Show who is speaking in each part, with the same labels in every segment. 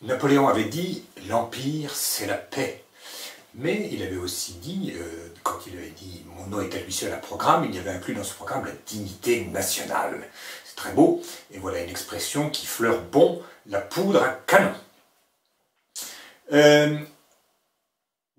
Speaker 1: Napoléon avait dit « l'Empire, c'est la paix ». Mais il avait aussi dit, quand il avait dit « mon nom est à lui seul un programme », il y avait inclus dans ce programme la dignité nationale. C'est très beau, et voilà une expression qui fleure bon la poudre à canon.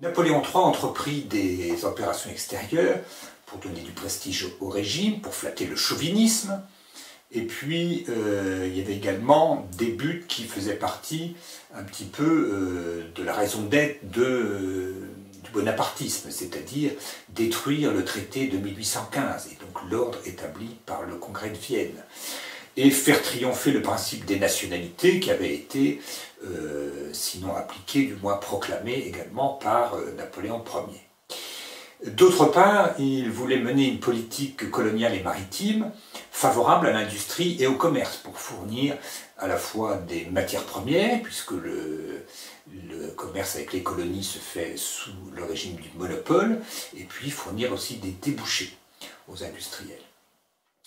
Speaker 1: Napoléon III entreprit des opérations extérieures pour donner du prestige au régime, pour flatter le chauvinisme. Et puis, il y avait également des buts qui faisaient partie un petit peu de la raison d'être du bonapartisme, c'est-à-dire détruire le traité de 1815, et donc l'ordre établi par le Congrès de Vienne, et faire triompher le principe des nationalités qui avait été, sinon appliqué, du moins proclamé également par Napoléon Ier. D'autre part, il voulait mener une politique coloniale et maritime favorable à l'industrie et au commerce pour fournir à la fois des matières premières, puisque le commerce avec les colonies se fait sous le régime du monopole, et puis fournir aussi des débouchés aux industriels.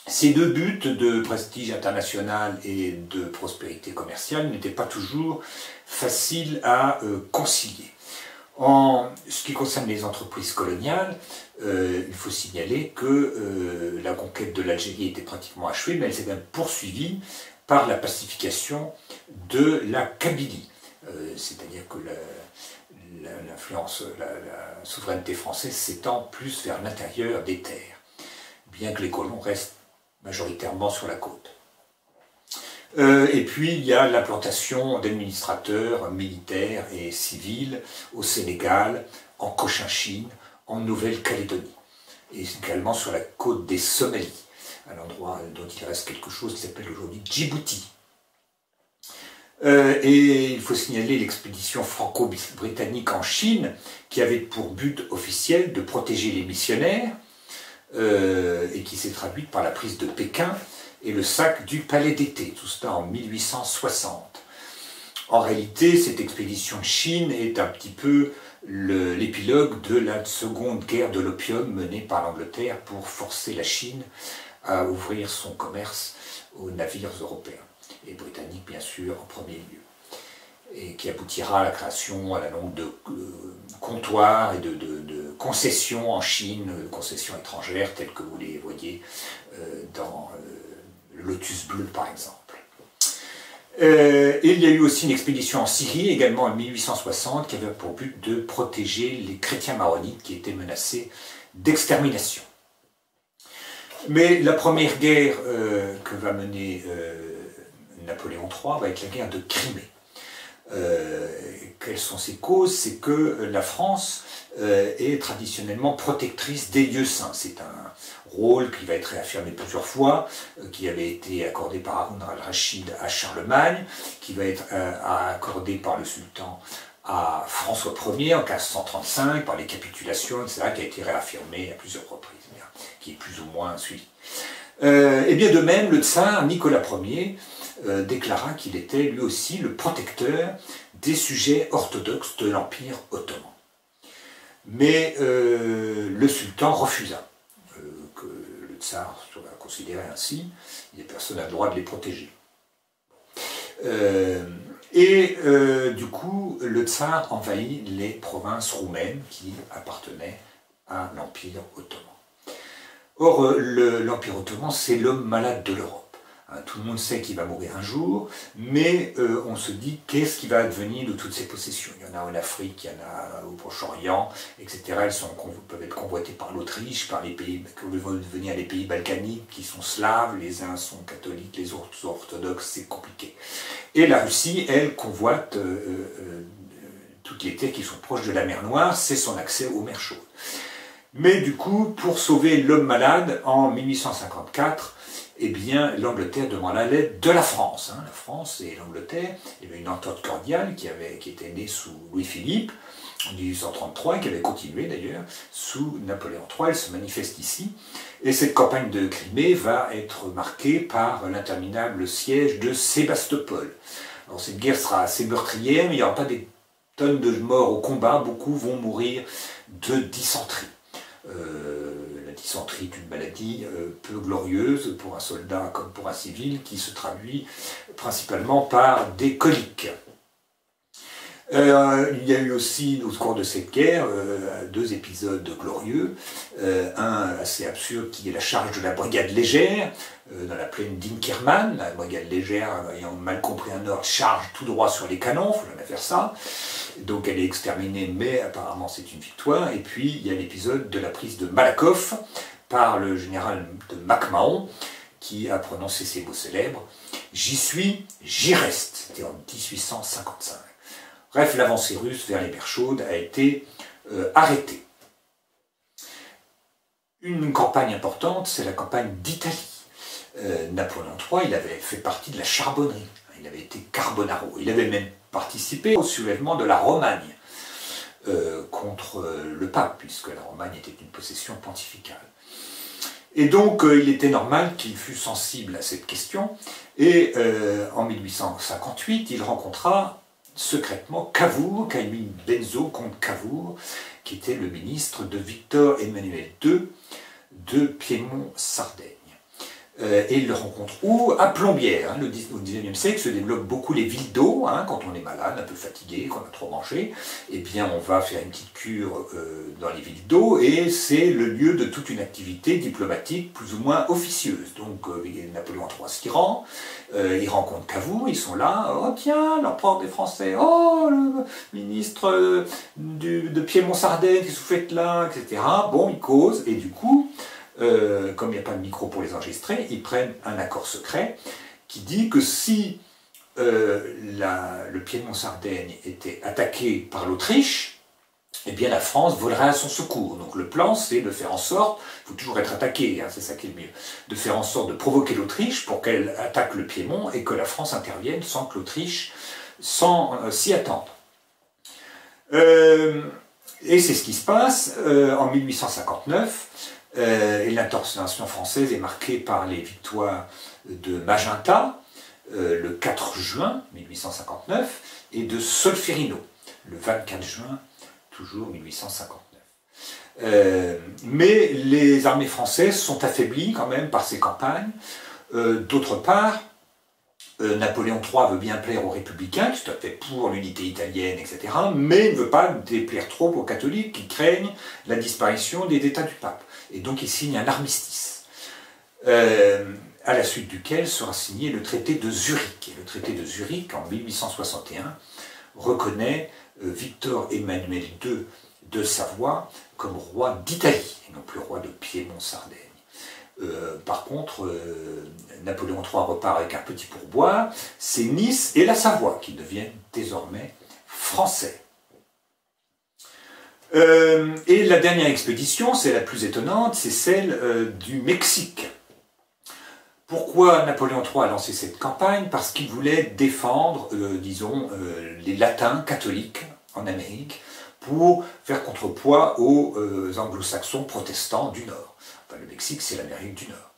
Speaker 1: Ces deux buts de prestige international et de prospérité commerciale n'étaient pas toujours faciles à concilier. En ce qui concerne les entreprises coloniales, il faut signaler que la conquête de l'Algérie était pratiquement achevée, mais elle s'est même poursuivie par la pacification de la Kabylie. C'est-à-dire que l'influence, la souveraineté française s'étend plus vers l'intérieur des terres, bien que les colons restent majoritairement sur la côte. Et puis il y a l'implantation d'administrateurs militaires et civils au Sénégal, en Cochinchine, en Nouvelle-Calédonie, et également sur la côte des Somalies, à l'endroit dont il reste quelque chose qui s'appelle aujourd'hui Djibouti. Et il faut signaler l'expédition franco-britannique en Chine, qui avait pour but officiel de protéger les missionnaires, et qui s'est traduite par la prise de Pékin et le sac du Palais d'été, tout cela en 1860. En réalité, cette expédition de Chine est un petit peu l'épilogue de la seconde guerre de l'opium menée par l'Angleterre pour forcer la Chine à ouvrir son commerce aux navires européens, et britanniques bien sûr en premier lieu, et qui aboutira à la création à la longue de comptoirs et de concessions en Chine, concessions étrangères telles que vous les voyez dans le Lotus Bleu par exemple. Et il y a eu aussi une expédition en Syrie, également en 1860, qui avait pour but de protéger les chrétiens maronites qui étaient menacés d'extermination. Mais la première guerre que va mener Napoléon III va être la guerre de Crimée. Quelles sont ses causes? C'est que la France est traditionnellement protectrice des lieux saints. C'est un rôle qui va être réaffirmé plusieurs fois, qui avait été accordé par Haroun al-Rachid à Charlemagne, qui va être accordé par le sultan à François Ier en 1535, par les capitulations, etc., qui a été réaffirmé à plusieurs reprises, qui est plus ou moins suivi. Et bien de même, le tsar Nicolas Ier déclara qu'il était lui aussi le protecteur des sujets orthodoxes de l'Empire ottoman. Mais le sultan refusa que le tsar soit considéré ainsi, et personne n'a le droit de les protéger. Du coup, le tsar envahit les provinces roumaines qui appartenaient à l'Empire ottoman. Or, l'Empire ottoman, c'est l'homme malade de l'Europe. Tout le monde sait qu'il va mourir un jour, mais on se dit qu'est-ce qui va advenir de toutes ces possessions. Il y en a en Afrique, il y en a au Proche-Orient, etc. Elles peuvent être convoitées par l'Autriche, par les pays que vont devenir les pays balkaniques, qui sont slaves, les uns sont catholiques, les autres sont orthodoxes, c'est compliqué. Et la Russie, elle, convoite toutes les terres qui sont proches de la mer Noire, c'est son accès aux mers chaudes. Mais du coup, pour sauver l'homme malade, en 1854, eh bien, l'Angleterre demanda l'aide de la France. La France et l'Angleterre, il y avait une entente cordiale qui était née sous Louis-Philippe en 1833 et qui avait continué d'ailleurs sous Napoléon III. Elle se manifeste ici. Et cette campagne de Crimée va être marquée par l'interminable siège de Sébastopol. Alors cette guerre sera assez meurtrière, mais il n'y aura pas des tonnes de morts au combat. Beaucoup vont mourir de dysenterie. La dysenterie est une maladie peu glorieuse pour un soldat comme pour un civil qui se traduit principalement par des coliques. Il y a eu aussi, au cours de cette guerre, deux épisodes glorieux. Un assez absurde qui est la charge de la brigade légère, dans la plaine d'Inkerman. La brigade légère, ayant mal compris un ordre, charge tout droit sur les canons, il faut jamais faire ça. Donc elle est exterminée, mais apparemment c'est une victoire. Et puis il y a l'épisode de la prise de Malakoff par le général de MacMahon, qui a prononcé ces mots célèbres « J'y suis, j'y reste ». C'était en 1855. Bref, l'avancée russe vers les mers chaudes a été arrêtée. Une campagne importante, c'est la campagne d'Italie. Napoléon III, il avait fait partie de la charbonnerie. Il avait été carbonaro. Il avait même participé au soulèvement de la Romagne contre le pape, puisque la Romagne était une possession pontificale. Et donc, il était normal qu'il fût sensible à cette question. Et en 1858, il rencontra secrètement Cavour, Camille Benzo, comte Cavour, qui était le ministre de Victor Emmanuel II de Piémont-Sardaigne. Et il le rencontre où? À Plombières. Au XIXe siècle se développent beaucoup les villes d'eau. Quand on est malade, un peu fatigué, qu'on a trop mangé, eh bien on va faire une petite cure dans les villes d'eau, et c'est le lieu de toute une activité diplomatique plus ou moins officieuse. Donc Napoléon III s'y rend, il rencontre Cavour, ils sont là, oh tiens, l'empereur des Français, oh le ministre de Piémont-Sardaigne, qu'est-ce que vous faites là, etc. Bon, ils causent, et du coup, comme il n'y a pas de micro pour les enregistrer, ils prennent un accord secret qui dit que si le Piémont-Sardaigne était attaqué par l'Autriche, eh bien la France volerait à son secours. Donc le plan, c'est de faire en sorte, il faut toujours être attaqué, c'est ça qui est le mieux, de faire en sorte de provoquer l'Autriche pour qu'elle attaque le Piémont et que la France intervienne sans que l'Autriche s'y attende. Et c'est ce qui se passe en 1859. Et l'intervention française est marquée par les victoires de Magenta, le 4 juin 1859, et de Solferino, le 24 juin, toujours 1859. Mais les armées françaises sont affaiblies quand même par ces campagnes. D'autre part, Napoléon III veut bien plaire aux républicains, qui sont tout à fait pour l'unité italienne, etc., mais ne veut pas déplaire trop aux catholiques qui craignent la disparition des états du pape. Et donc il signe un armistice, à la suite duquel sera signé le traité de Zurich. Et le traité de Zurich, en 1861, reconnaît Victor Emmanuel II de Savoie comme roi d'Italie, et non plus roi de Piémont-Sardaigne. Par contre, Napoléon III repart avec un petit pourboire, c'est Nice et la Savoie qui deviennent désormais français. Et la dernière expédition, c'est la plus étonnante, c'est celle du Mexique. Pourquoi Napoléon III a lancé cette campagne? Parce qu'il voulait défendre, disons, les latins catholiques en Amérique pour faire contrepoids aux anglo-saxons protestants du Nord. Enfin, le Mexique, c'est l'Amérique du Nord.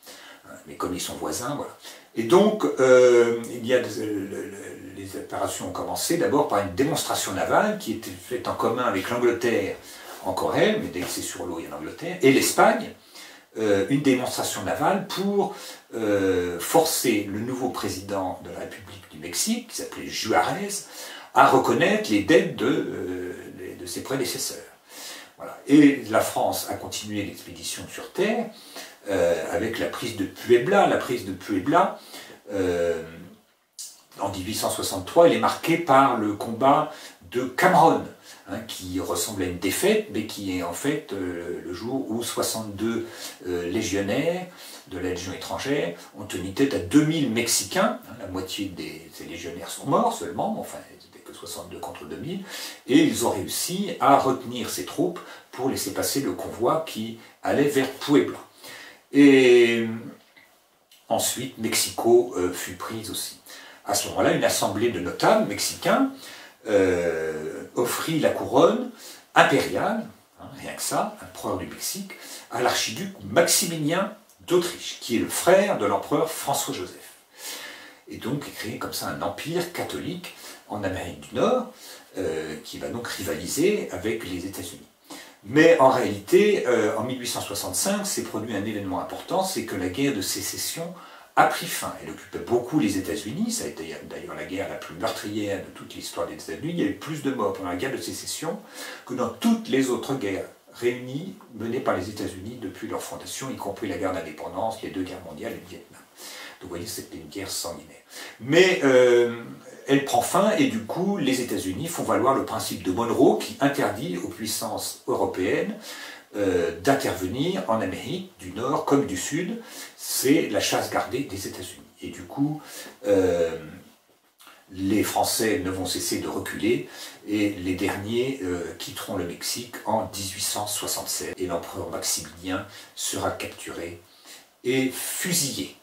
Speaker 1: Mais comme ils sont voisins, voilà. Et donc, il y a les opérations ont commencé d'abord par une démonstration navale qui était faite en commun avec l'Angleterre en Corée, mais dès que c'est sur l'eau, il y a l'Angleterre, et l'Espagne, une démonstration navale pour forcer le nouveau président de la République du Mexique, qui s'appelait Juárez, à reconnaître les dettes de ses prédécesseurs. Voilà. Et la France a continué l'expédition sur terre avec la prise de Puebla. La prise de Puebla, en 1863, elle est marquée par le combat de Cameron, qui ressemble à une défaite, mais qui est en fait le jour où 62 légionnaires de la Légion étrangère ont tenu tête à 2000 Mexicains. La moitié de ces légionnaires sont morts seulement, mais enfin, ils n'étaient que 62 contre 2000, et ils ont réussi à retenir ces troupes pour laisser passer le convoi qui allait vers Puebla. Et ensuite, Mexico fut prise aussi. À ce moment-là, une assemblée de notables mexicains offrit la couronne impériale, rien que ça, empereur du Mexique, à l'archiduc Maximilien d'Autriche, qui est le frère de l'empereur François-Joseph. Et donc, il crée comme ça un empire catholique en Amérique du Nord, qui va donc rivaliser avec les États-Unis. Mais en réalité, en 1865, s'est produit un événement important, c'est que la guerre de sécession a pris fin. Elle occupait beaucoup les États-Unis, ça a été d'ailleurs la guerre la plus meurtrière de toute l'histoire des États-Unis. Il y a eu plus de morts pendant la guerre de sécession que dans toutes les autres guerres réunies menées par les États-Unis depuis leur fondation, y compris la guerre d'indépendance, les deux guerres mondiales et le Vietnam. Donc vous voyez, c'était une guerre sanguinaire. Mais elle prend fin et du coup, les États-Unis font valoir le principe de Monroe qui interdit aux puissances européennes d'intervenir en Amérique du Nord comme du Sud. C'est la chasse gardée des États-Unis. Et du coup, les Français ne vont cesser de reculer et les derniers quitteront le Mexique en 1867. Et l'empereur Maximilien sera capturé et fusillé.